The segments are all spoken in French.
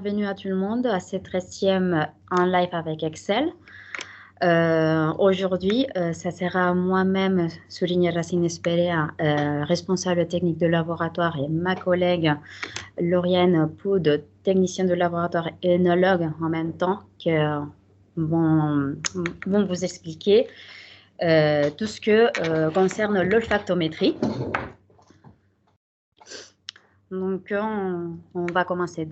bienvenue à tout le monde à cette 13e en live avec Excel. Aujourd'hui, ça sera moi-même, Souligne Racine Espérea, responsable technique de laboratoire, et ma collègue Lauriane Poud, technicienne de laboratoire et œnologue en même temps, qui vont vous expliquer tout ce que concerne l'olfactométrie. Donc, on va commencer.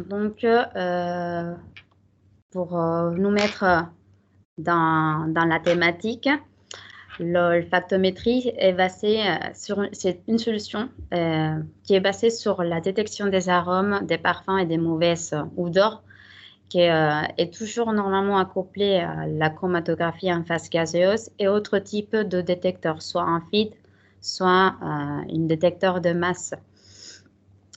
Donc, pour nous mettre dans la thématique, l'olfactométrie est basée c'est une solution qui est basée sur la détection des arômes, des parfums et des mauvaises odeurs, qui est toujours normalement accouplée à la chromatographie en phase gazeuse et autres types de détecteurs, soit un feed, soit un détecteur de masse.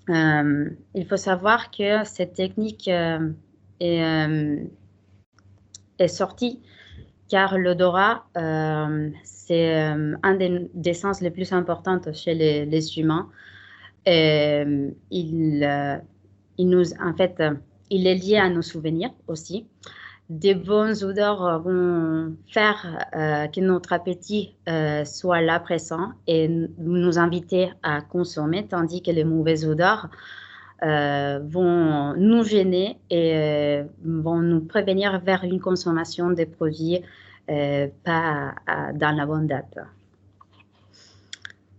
Il faut savoir que cette technique est sortie car l'odorat, c'est un des sens les plus importants chez les humains. Il est lié à nos souvenirs aussi. Des bonnes odeurs vont faire que notre appétit soit là présent et nous inviter à consommer, tandis que les mauvaises odeurs vont nous gêner et vont nous prévenir vers une consommation des produits pas dans la bonne date.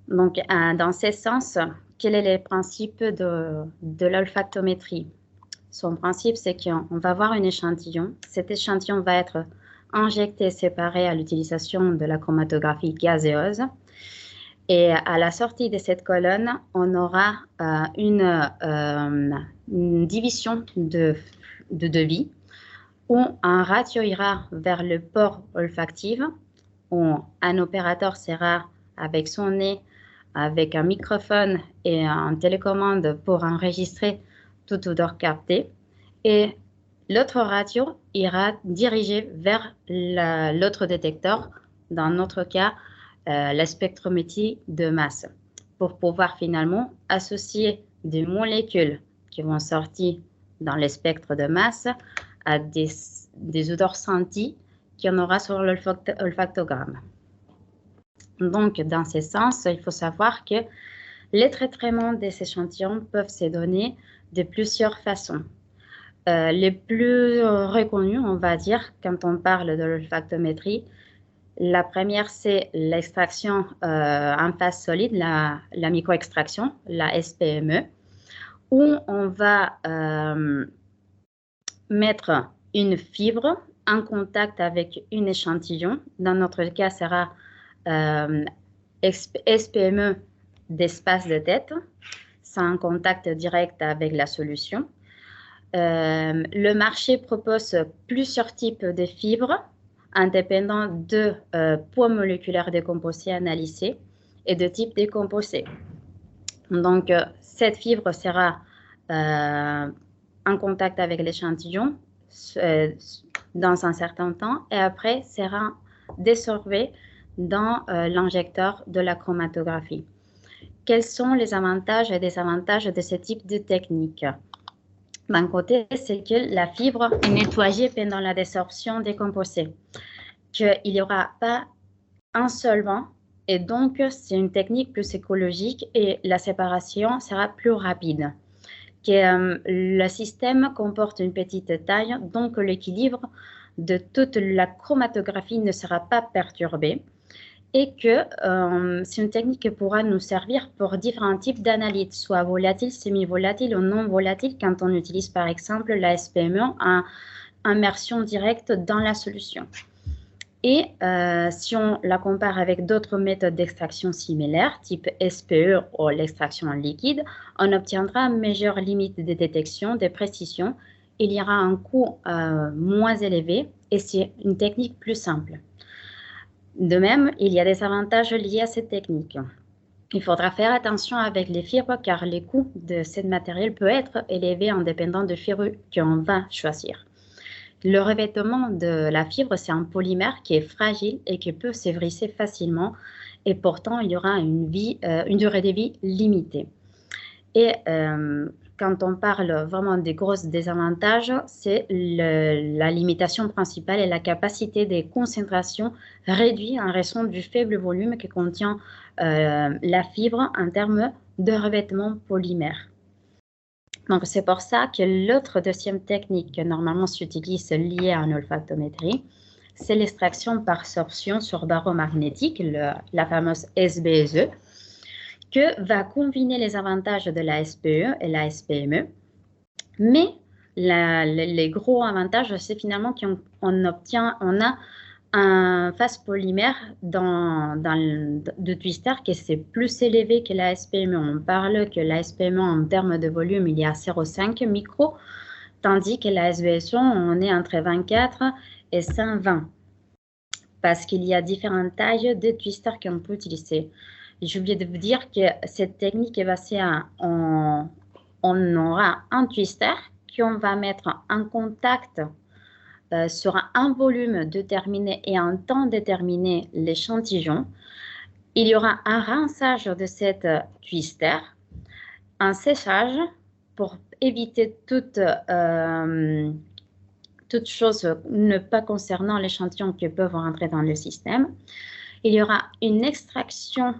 Donc, dans ce sens, quel est le principe de l'olfactométrie? Son principe, c'est qu'on va avoir un échantillon. Cet échantillon va être injecté, séparé à l'utilisation de la chromatographie gazeuse. Et à la sortie de cette colonne, on aura une division de devis où un ratio ira vers le port olfactif, où un opérateur sera avec son nez, avec un microphone et un télécommande pour enregistrer toute odeur captée, et l'autre ratio ira diriger vers l'autre détecteur, dans notre cas la spectrométrie de masse, pour pouvoir finalement associer des molécules qui vont sortir dans le spectre de masse à des odeurs senties qu'il y en aura sur l'olfactogramme. Donc, dans ce sens, il faut savoir que les traitements des échantillons peuvent se donner de plusieurs façons. Les plus reconnus, on va dire, quand on parle de l'olfactométrie, la première, c'est l'extraction en phase solide, la microextraction, la SPME, où on va mettre une fibre en contact avec un échantillon. Dans notre cas, sera SPME d'espace de tête, c'est un contact direct avec la solution. Le marché propose plusieurs types de fibres, indépendants de poids moléculaire décomposé analysé et de type décomposé. Donc, cette fibre sera en contact avec l'échantillon dans un certain temps et après sera désorbée dans l'injecteur de la chromatographie. Quels sont les avantages et désavantages de ce type de technique? D'un côté, c'est que la fibre est nettoyée pendant la désorption des composés, qu'il n'y aura pas un solvant et donc c'est une technique plus écologique et la séparation sera plus rapide. Que le système comporte une petite taille, donc l'équilibre de toute la chromatographie ne sera pas perturbé et que c'est une technique qui pourra nous servir pour différents types d'analytes, soit volatiles, semi-volatiles ou non volatiles, quand on utilise par exemple la SPME en immersion directe dans la solution. Et si on la compare avec d'autres méthodes d'extraction similaires, type SPE ou l'extraction en liquide, on obtiendra une meilleure limite de détection, de précision. Il y aura un coût moins élevé et c'est une technique plus simple. De même, il y a des avantages liés à cette technique. Il faudra faire attention avec les fibres car les coûts de ce matériel peut être élevé en dépendant de fibres qu'on va choisir. Le revêtement de la fibre, c'est un polymère qui est fragile et qui peut se briser facilement et pourtant il y aura une durée de vie limitée. Et quand on parle vraiment des gros désavantages, c'est la limitation principale et la capacité des concentrations réduites en raison du faible volume que contient la fibre en termes de revêtement polymère. Donc, c'est pour ça que l'autre deuxième technique que normalement s'utilise liée à l'olfactométrie, c'est l'extraction par sorption sur barreau magnétique, la fameuse SBSE, que va combiner les avantages de la SPE et la SPME. Mais les gros avantages, c'est finalement qu'on a un phase polymère de twister qui est plus élevé que la SPME. On parle que la SPME en termes de volume, il y a 0,5 micro, tandis que la SBSO, on est entre 24 et 120, parce qu'il y a différentes tailles de twister qu'on peut utiliser. J'ai oublié de vous dire que cette technique est basée à, on aura un twister qu'on va mettre en contact sur un volume déterminé et un temps déterminé l'échantillon. Il y aura un rinçage de cette twister, un séchage pour éviter toute chose ne pas concernant l'échantillon qui peuvent rentrer dans le système. Il y aura une extraction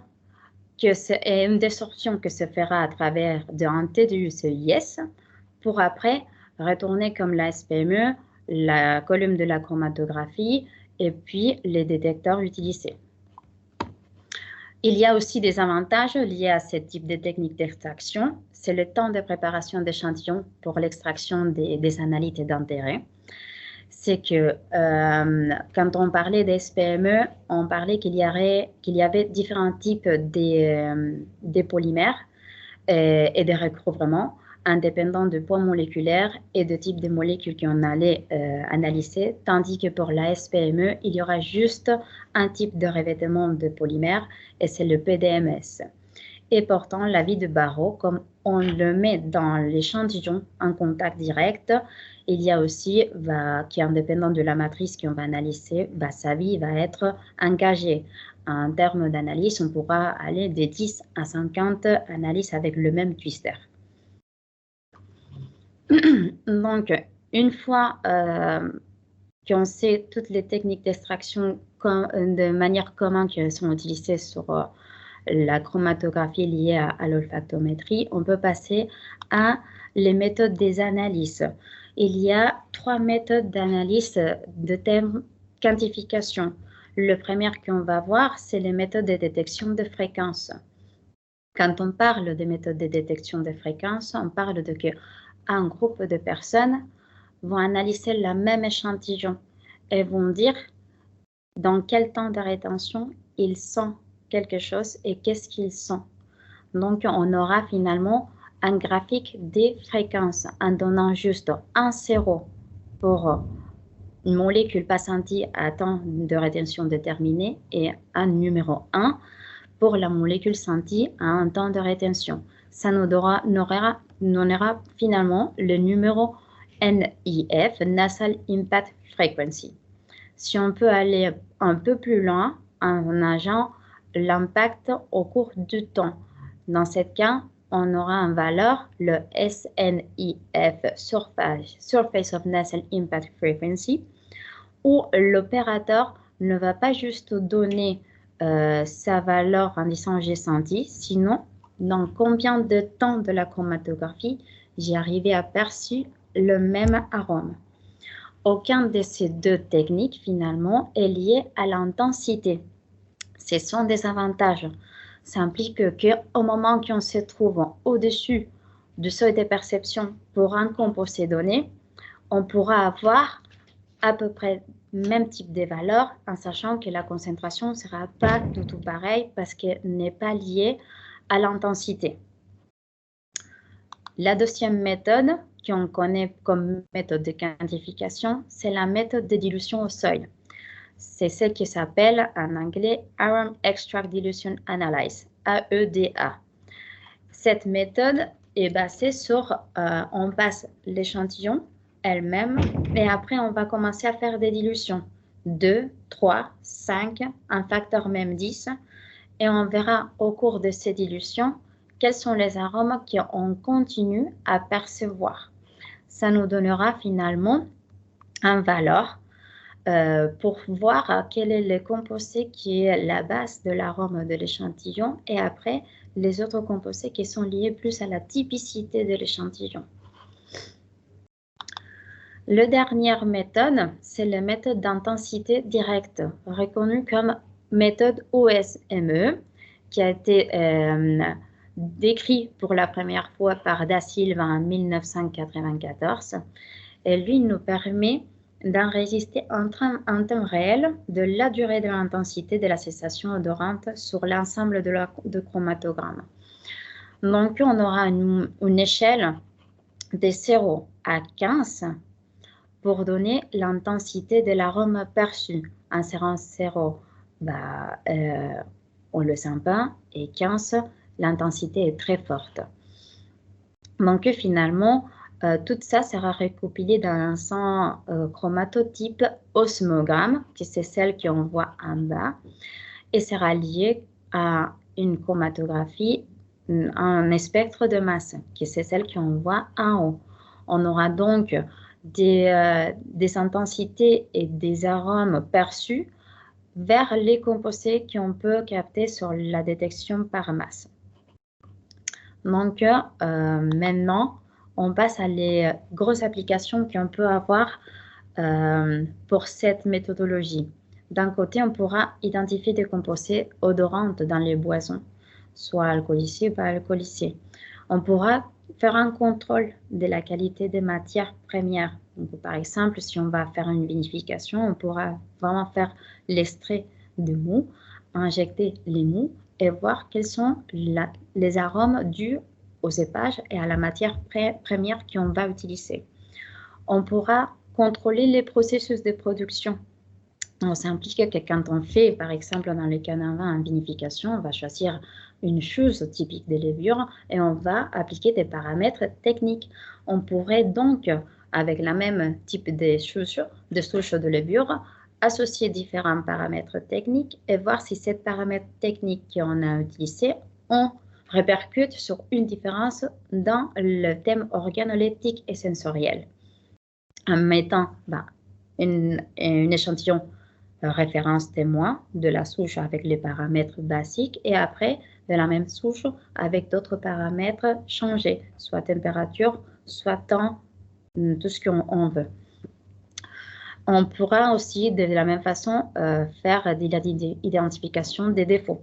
et une désorption que se fera à travers un TDU-CIS pour après retourner comme la SPME, la colonne de la chromatographie et puis les détecteurs utilisés. Il y a aussi des avantages liés à ce type de technique d'extraction. C'est le temps de préparation d'échantillons pour l'extraction des analytes d'intérêt. C'est que quand on parlait des SPME, on parlait qu'il y avait différents types de polymères et de recouvrements, indépendants de poids moléculaire et de type de molécules qu'on allait analyser, tandis que pour la SPME, il y aura juste un type de revêtement de polymère et c'est le PDMS. Et pourtant, la vie de barreau, comme on le met dans l'échantillon en contact direct, il y a aussi, qui est indépendant de la matrice qu'on va analyser, sa vie va être engagée. En termes d'analyse, on pourra aller de 10 à 50 analyses avec le même twister. Donc, une fois qu'on sait toutes les techniques d'extraction de manière commune qui sont utilisées sur la chromatographie liée à l'olfactométrie, on peut passer à les méthodes des analyses. Il y a 3 méthodes d'analyse de thème quantification. Le premier qu'on va voir, c'est les méthodes de détection de fréquences. Quand on parle des méthodes de détection de fréquences, on parle de qu'un groupe de personnes vont analyser le même échantillon et vont dire dans quel temps de rétention ils sont quelque chose et qu'est-ce qu'ils sont. Donc, on aura finalement un graphique des fréquences en donnant juste un 0 pour une molécule pas sentie à temps de rétention déterminé et un numéro 1 pour la molécule sentie à un temps de rétention. Ça nous donnera finalement le numéro NIF, Nasal Impact Frequency. Si on peut aller un peu plus loin en nageant l'impact au cours du temps. Dans ce cas, on aura en valeur le SNIF, Surface of Nasal Impact Frequency, où l'opérateur ne va pas juste donner sa valeur en disant j'ai senti, sinon dans combien de temps de la chromatographie j'ai arrivé à percevoir le même arôme. Aucun de ces deux techniques finalement est lié à l'intensité. Ce sont des avantages. Ça implique qu'au moment qu'on se trouve au-dessus du seuil de perception pour un composé donné, on pourra avoir à peu près le même type de valeurs en sachant que la concentration ne sera pas du tout pareille parce qu'elle n'est pas liée à l'intensité. La deuxième méthode qu'on connaît comme méthode de quantification, c'est la méthode de dilution au seuil. C'est celle qui s'appelle en anglais Arome Extract Dilution Analysis, AEDA. Cette méthode est basée sur, on passe l'échantillon elle-même et après on va commencer à faire des dilutions. 2, 3, 5, un facteur même 10 et on verra au cours de ces dilutions quels sont les arômes qu'on continue à percevoir. Ça nous donnera finalement un valeur pour voir quel est le composé qui est la base de l'arôme de l'échantillon et après les autres composés qui sont liés plus à la typicité de l'échantillon. La dernière méthode, c'est la méthode d'intensité directe, reconnue comme méthode OSME, qui a été décrite pour la première fois par Da Silva en 1994. Et lui nous permet d'enregistrer en temps réel de la durée de l'intensité de la cessation odorante sur l'ensemble de chromatogrammes. Donc, on aura une échelle de 0 à 15 pour donner l'intensité de l'arôme perçu. En serant 0, on ne le sent pas, et 15, l'intensité est très forte. Donc finalement, tout ça sera recopilé dans un son chromatotype osmogramme, qui c'est celle qu'on voit en bas, et sera lié à une chromatographie, un spectre de masse, qui c'est celle qu'on voit en haut. On aura donc des intensités et des arômes perçus vers les composés qu'on peut capter sur la détection par masse. Donc, maintenant, on passe à les grosses applications qu'on peut avoir pour cette méthodologie. D'un côté, on pourra identifier des composés odorants dans les boissons, soit alcoolisés ou pas alcoolisés. On pourra faire un contrôle de la qualité des matières premières. Donc, par exemple, si on va faire une vinification, on pourra vraiment faire l'extrait de mou, injecter les mous et voir quels sont les arômes dus au cépage et à la matière première qu'on va utiliser. On pourra contrôler les processus de production. Ça implique que quand on fait, par exemple, dans les canavins en vinification, on va choisir une chose typique des levures et on va appliquer des paramètres techniques. On pourrait donc, avec la même type de souche de levure, associer différents paramètres techniques et voir si ces paramètres techniques qu'on a utilisés répercutent sur une différence dans le thème organoleptique et sensoriel. En mettant un échantillon référence témoin de la souche avec les paramètres basiques et après de la même souche avec d'autres paramètres changés, soit température, soit temps, tout ce qu'on veut. On pourra aussi de la même façon faire de l'identification des défauts.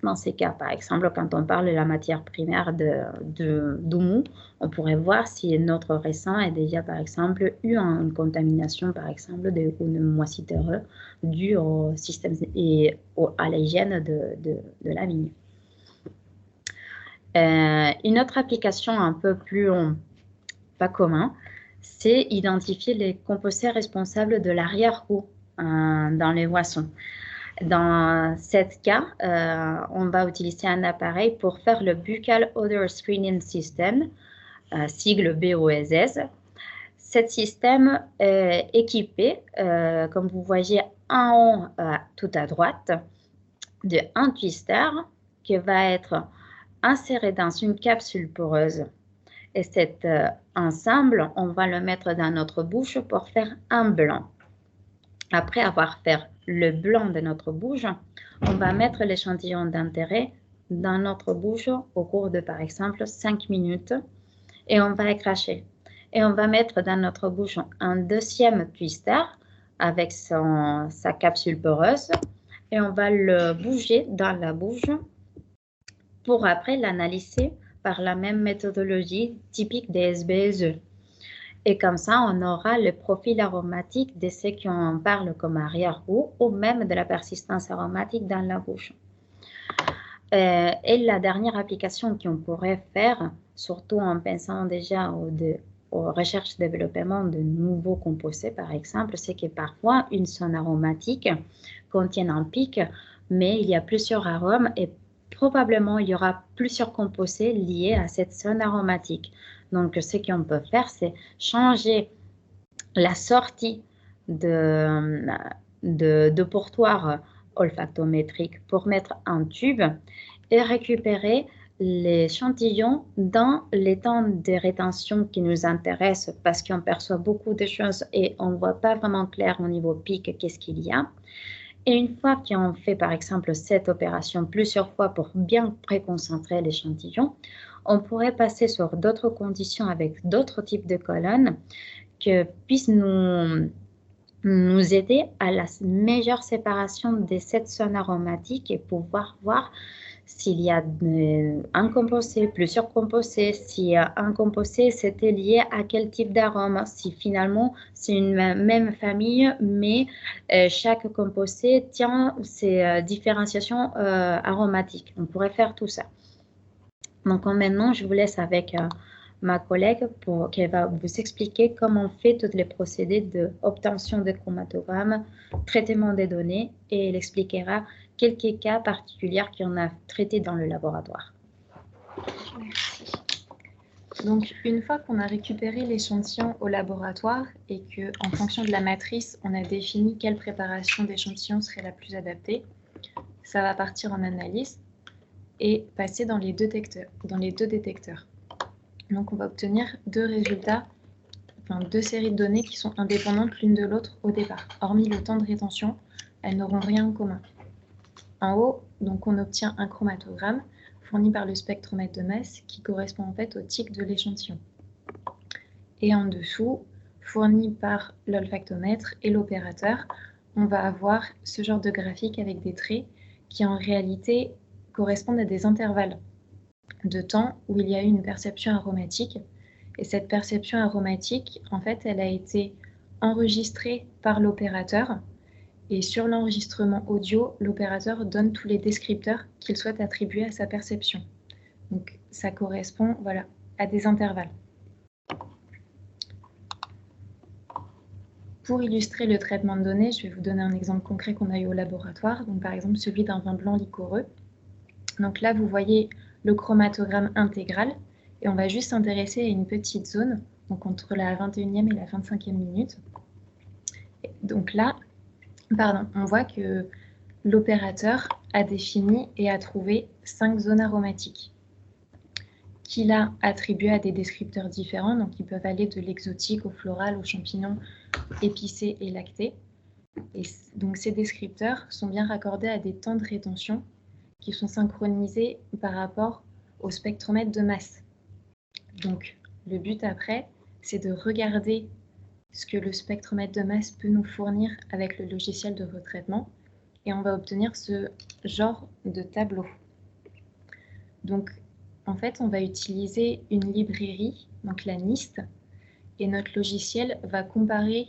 Dans ces cas, par exemple, quand on parle de la matière primaire du mou, on pourrait voir si notre raisin a déjà, par exemple, eu une contamination, par exemple, d'une moisissure due au système et à l'hygiène de la vigne. Une autre application un peu plus pas commune, c'est identifier les composés responsables de l'arrière-goût dans les boissons. Dans ce cas, on va utiliser un appareil pour faire le Buccal Odor Screening System, sigle BOSS. Ce système est équipé, comme vous voyez en haut, tout à droite, d'un twister qui va être inséré dans une capsule poreuse. Et cet ensemble, on va le mettre dans notre bouche pour faire un blanc. Après avoir fait le blanc de notre bouche, on va mettre l'échantillon d'intérêt dans notre bouche au cours de, par exemple, 5 minutes et on va cracher. Et on va mettre dans notre bouche un deuxième twister avec sa capsule poreuse et on va le bouger dans la bouche pour après l'analyser par la même méthodologie typique des SBSE. Et comme ça, on aura le profil aromatique de ce qu'on parle comme arrière-goût ou même de la persistance aromatique dans la bouche. Et la dernière application qu'on pourrait faire, surtout en pensant déjà aux recherches et développement de nouveaux composés, par exemple, c'est que parfois une zone aromatique contient un pic, mais il y a plusieurs arômes et probablement il y aura plusieurs composés liés à cette zone aromatique. Donc, ce qu'on peut faire, c'est changer la sortie de portoir olfactométrique pour mettre un tube et récupérer l'échantillon dans les temps de rétention qui nous intéressent parce qu'on perçoit beaucoup de choses et on ne voit pas vraiment clair au niveau pic qu'est-ce qu'il y a. Et une fois qu'on fait par exemple cette opération plusieurs fois pour bien préconcentrer l'échantillon, on pourrait passer sur d'autres conditions avec d'autres types de colonnes qui puissent nous aider à la meilleure séparation des 7 zones aromatiques et pouvoir voir s'il y a un composé, plusieurs composés, si un composé c'était lié à quel type d'arôme, si finalement c'est une même famille, mais chaque composé tient ses différenciations aromatiques. On pourrait faire tout ça. Donc maintenant, je vous laisse avec ma collègue pour qu'elle va vous expliquer comment on fait tous les procédés d'obtention de chromatogrammes, traitement des données, et elle expliquera quelques cas particuliers qu'on a traités dans le laboratoire. Merci. Donc, une fois qu'on a récupéré l'échantillon au laboratoire et qu'en fonction de la matrice, on a défini quelle préparation d'échantillon serait la plus adaptée, ça va partir en analyse et passer dans les deux détecteurs. Donc, on va obtenir deux résultats, deux séries de données qui sont indépendantes l'une de l'autre au départ. Hormis le temps de rétention, elles n'auront rien en commun. En haut, donc, on obtient un chromatogramme fourni par le spectromètre de masse qui correspond en fait au tic de l'échantillon. Et en dessous, fourni par l'olfactomètre et l'opérateur, on va avoir ce genre de graphique avec des traits qui en réalité correspondent à des intervalles de temps où il y a eu une perception aromatique. Et cette perception aromatique, en fait, elle a été enregistrée par l'opérateur. Et sur l'enregistrement audio, l'opérateur donne tous les descripteurs qu'il souhaite attribuer à sa perception. Donc, ça correspond à des intervalles. Pour illustrer le traitement de données, je vais vous donner un exemple concret qu'on a eu au laboratoire. Donc, par exemple, celui d'un vin blanc liquoreux. Donc là, vous voyez le chromatogramme intégral. Et on va juste s'intéresser à une petite zone, donc entre la 21e et la 25e minute. Donc là, on voit que l'opérateur a défini et a trouvé 5 zones aromatiques qu'il a attribuées à des descripteurs différents. Donc, ils peuvent aller de l'exotique au floral, aux champignons, épicés et lactés. Et donc, ces descripteurs sont bien raccordés à des temps de rétention qui sont synchronisés par rapport au spectromètre de masse. Donc, le but après, c'est de regarder ce que le spectromètre de masse peut nous fournir avec le logiciel de retraitement et on va obtenir ce genre de tableau. Donc, en fait, on va utiliser une librairie, donc la NIST, et notre logiciel va comparer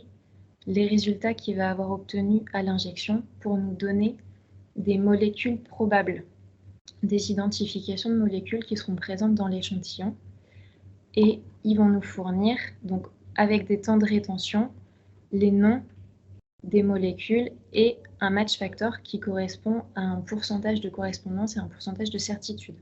les résultats qu'il va avoir obtenus à l'injection pour nous donner des molécules probables, des identifications de molécules qui seront présentes dans l'échantillon. Et ils vont nous fournir, donc avec des temps de rétention, les noms des molécules et un match factor qui correspond à un pourcentage de correspondance et un pourcentage de certitude.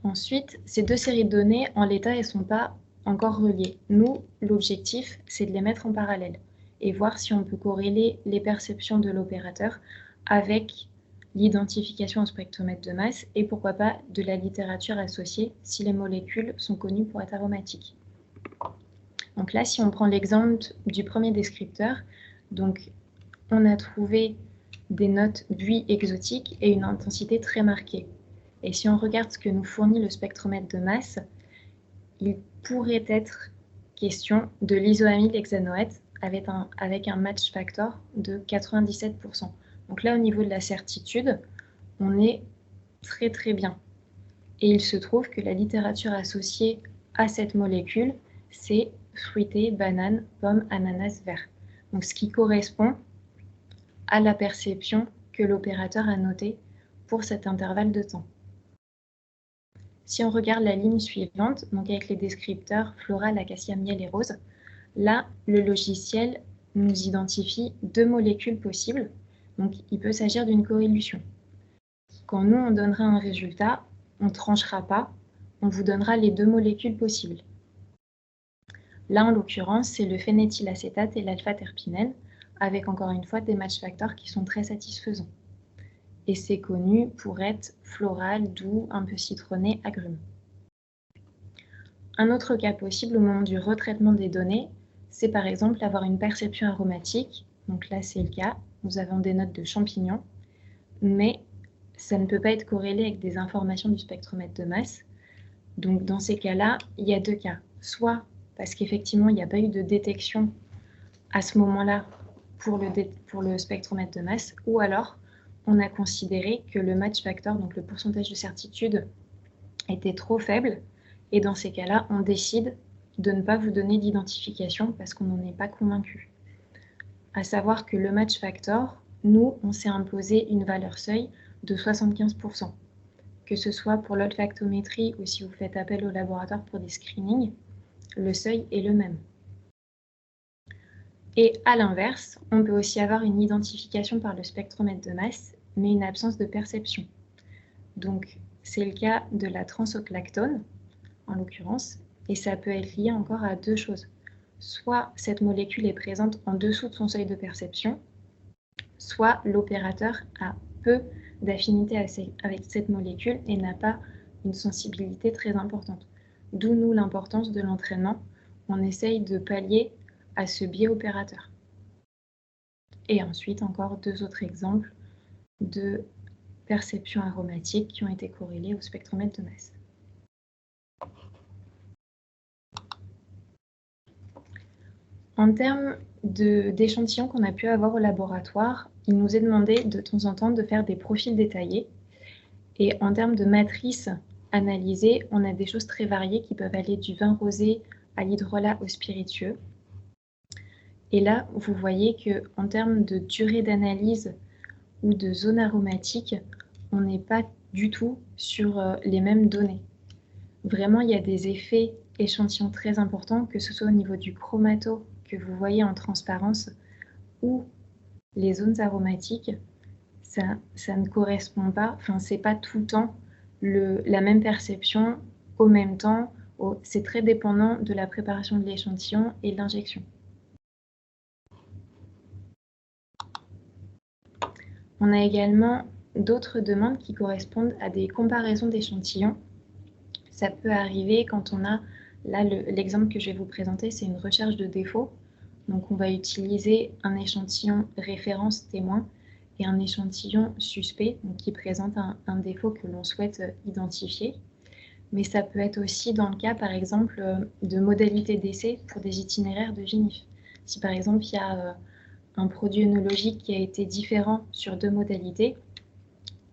Ensuite, ces deux séries de données, en l'état, elles ne sont pas encore reliées. Nous, l'objectif, c'est de les mettre en parallèle et voir si on peut corréler les perceptions de l'opérateur avec l'identification au spectromètre de masse et pourquoi pas de la littérature associée si les molécules sont connues pour être aromatiques. Donc là, si on prend l'exemple du premier descripteur, donc on a trouvé des notes buis exotiques et une intensité très marquée. Et si on regarde ce que nous fournit le spectromètre de masse, il pourrait être question de l'isoamyle hexanoate avec un match factor de 97%. Donc là, au niveau de la certitude, on est très très bien. Et il se trouve que la littérature associée à cette molécule, c'est fruité, banane, pomme, ananas, vert. Donc ce qui correspond à la perception que l'opérateur a notée pour cet intervalle de temps. Si on regarde la ligne suivante, donc avec les descripteurs floral, acacia, miel et rose, là, le logiciel nous identifie deux molécules possibles. Donc, il peut s'agir d'une coélution. Quand nous, on donnera un résultat, on ne tranchera pas, on vous donnera les deux molécules possibles. Là, en l'occurrence, c'est le phénylacétate et l'alpha-terpinène. avec encore une fois des match factors qui sont très satisfaisants. Et c'est connu pour être floral, doux, un peu citronné, agrumes. Un autre cas possible au moment du retraitement des données, c'est par exemple avoir une perception aromatique. Donc là, c'est le cas. Nous avons des notes de champignons, mais ça ne peut pas être corrélé avec des informations du spectromètre de masse. Donc dans ces cas-là, il y a deux cas. Soit parce qu'effectivement, il n'y a pas eu de détection à ce moment-là pour le spectromètre de masse, ou alors on a considéré que le match factor, donc le pourcentage de certitude, était trop faible, et dans ces cas-là, on décide de ne pas vous donner d'identification parce qu'on n'en est pas convaincu. À savoir que le match factor, nous, on s'est imposé une valeur seuil de 75%. Que ce soit pour l'olfactométrie ou si vous faites appel au laboratoire pour des screenings, le seuil est le même. Et à l'inverse, on peut aussi avoir une identification par le spectromètre de masse, mais une absence de perception. Donc, c'est le cas de la transoxlactone, en l'occurrence, et ça peut être lié encore à deux choses. Soit cette molécule est présente en dessous de son seuil de perception, soit l'opérateur a peu d'affinité avec cette molécule et n'a pas une sensibilité très importante. D'où nous l'importance de l'entraînement. On essaye de pallier à ce biais opérateur. Et ensuite, encore deux autres exemples de perceptions aromatiques qui ont été corrélées au spectromètre de masse. En termes d'échantillons qu'on a pu avoir au laboratoire, il nous est demandé de temps en temps de faire des profils détaillés. Et en termes de matrices analysées, on a des choses très variées qui peuvent aller du vin rosé à l'hydrolat au spiritueux. Et là, vous voyez qu'en termes de durée d'analyse ou de zone aromatique, on n'est pas du tout sur les mêmes données. Vraiment, il y a des effets échantillons très importants, que ce soit au niveau du chromato que vous voyez en transparence ou les zones aromatiques. Ça ne correspond pas, enfin, c'est pas tout le temps la même perception au même temps. C'est très dépendant de la préparation de l'échantillon et de l'injection. On a également d'autres demandes qui correspondent à des comparaisons d'échantillons. Ça peut arriver quand on a, là l'exemple que je vais vous présenter, c'est une recherche de défauts. Donc on va utiliser un échantillon référence témoin et un échantillon suspect, donc qui présente un défaut que l'on souhaite identifier. Mais ça peut être aussi dans le cas, par exemple, de modalités d'essai pour des itinéraires de GINIF. Si par exemple, il y a un produit œnologique qui a été différent sur deux modalités,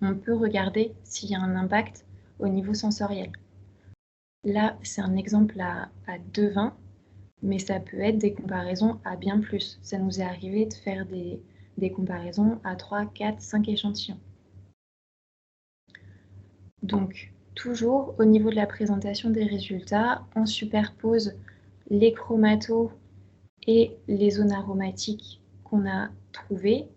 on peut regarder s'il y a un impact au niveau sensoriel. Là, c'est un exemple à 2 vins, mais ça peut être des comparaisons à bien plus. Ça nous est arrivé de faire des comparaisons à 3, 4, 5 échantillons. Donc, toujours au niveau de la présentation des résultats, on superpose les chromatos et les zones aromatiques qu'on a trouvées.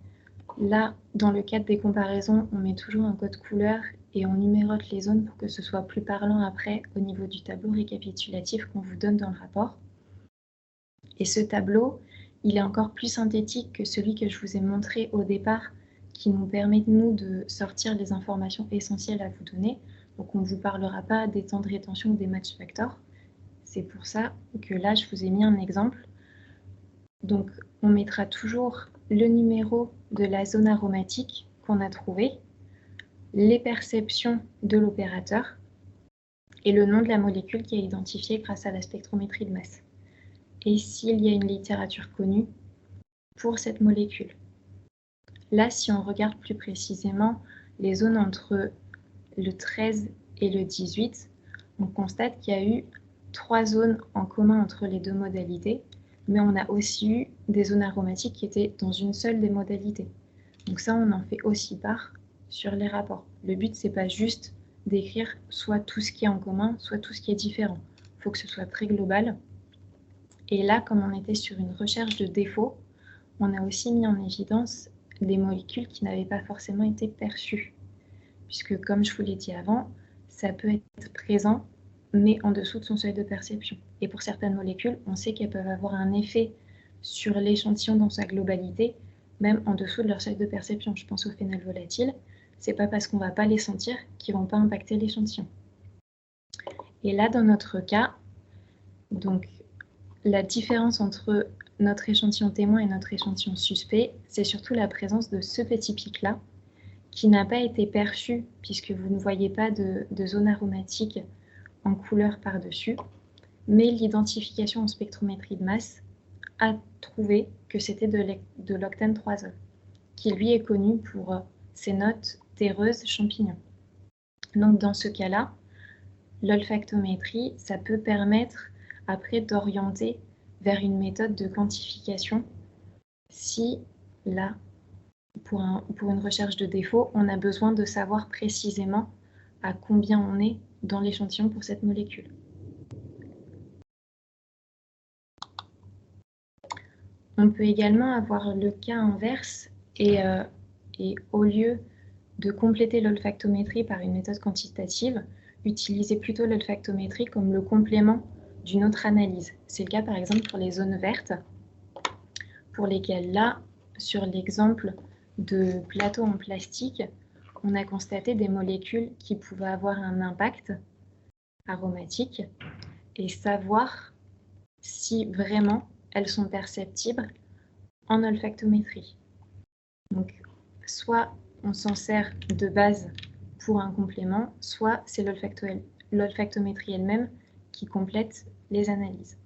Là, dans le cadre des comparaisons, on met toujours un code couleur et on numérote les zones pour que ce soit plus parlant après au niveau du tableau récapitulatif qu'on vous donne dans le rapport. Et ce tableau, il est encore plus synthétique que celui que je vous ai montré au départ, qui nous permet, nous, de sortir les informations essentielles à vous donner. Donc, on ne vous parlera pas des temps de rétention ou des match factors. C'est pour ça que là, je vous ai mis un exemple. Donc, on mettra toujours le numéro de la zone aromatique qu'on a trouvée, les perceptions de l'opérateur et le nom de la molécule qui est identifiée grâce à la spectrométrie de masse. Et s'il y a une littérature connue pour cette molécule. Là, si on regarde plus précisément les zones entre le 13 et le 18, on constate qu'il y a eu 3 zones en commun entre les deux modalités, mais on a aussi eu des zones aromatiques qui étaient dans une seule des modalités. Donc ça, on en fait aussi part sur les rapports. Le but, c'est pas juste d'écrire soit tout ce qui est en commun, soit tout ce qui est différent. Il faut que ce soit très global. Et là, comme on était sur une recherche de défauts, on a aussi mis en évidence des molécules qui n'avaient pas forcément été perçues. Puisque, comme je vous l'ai dit avant, ça peut être présent, mais en dessous de son seuil de perception. Et pour certaines molécules, on sait qu'elles peuvent avoir un effet sur l'échantillon dans sa globalité, même en dessous de leur seuil de perception. Je pense aux phénols volatiles. C'est pas parce qu'on va pas les sentir qu'ils vont pas impacter l'échantillon. Et là, dans notre cas, donc la différence entre notre échantillon témoin et notre échantillon suspect, c'est surtout la présence de ce petit pic-là, qui n'a pas été perçu puisque vous ne voyez pas de zone aromatique en couleur par-dessus, mais l'identification en spectrométrie de masse a trouvé que c'était de l'octane 3-ol, qui lui est connu pour ses notes terreuses champignons. Donc dans ce cas-là, l'olfactométrie, ça peut permettre après d'orienter vers une méthode de quantification si là, pour une recherche de défaut, on a besoin de savoir précisément à combien on est dans l'échantillon pour cette molécule. On peut également avoir le cas inverse et au lieu de compléter l'olfactométrie par une méthode quantitative, utiliser plutôt l'olfactométrie comme le complément d'une autre analyse. C'est le cas par exemple pour les zones vertes, pour lesquelles là, sur l'exemple de plateaux en plastique, on a constaté des molécules qui pouvaient avoir un impact aromatique et savoir si vraiment elles sont perceptibles en olfactométrie. Donc, soit on s'en sert de base pour un complément, soit c'est l'olfactométrie elle-même qui complète les analyses.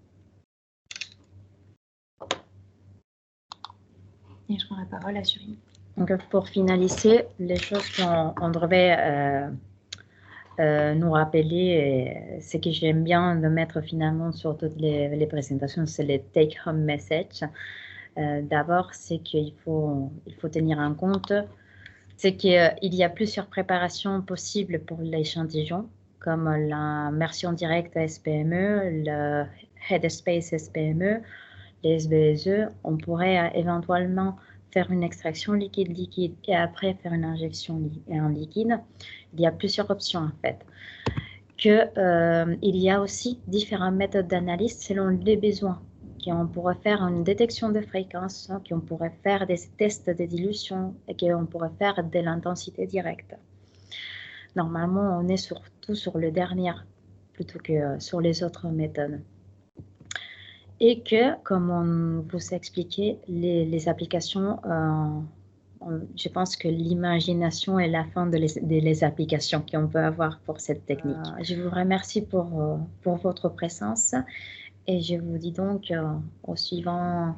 Et je prends la parole à Surin. Donc, pour finaliser, les choses qu'on devrait nous rappeler, ce que j'aime bien de mettre finalement sur toutes les présentations, c'est les take-home messages. D'abord, c'est qu'il faut tenir en compte, c'est qu'il y a plusieurs préparations possibles pour l'échantillon, comme l'immersion directe SPME, le Headspace SPME, les SBSE. On pourrait éventuellement faire une extraction liquide-liquide et après faire une injection en liquide. Il y a plusieurs options en fait. Il y a aussi différentes méthodes d'analyse selon les besoins. On pourrait faire une détection de fréquence, qu'on pourrait faire des tests de dilution et qu'on pourrait faire de l'intensité directe. Normalement, on est surtout sur le dernier plutôt que sur les autres méthodes. Et que, comme on vous a expliqué, les applications, je pense que l'imagination est la fin des applications qu'on peut avoir pour cette technique. Je vous remercie pour votre présence et je vous dis donc au suivant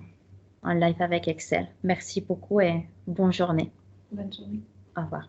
en live avec Excel. Merci beaucoup et bonne journée. Bonne journée. Au revoir.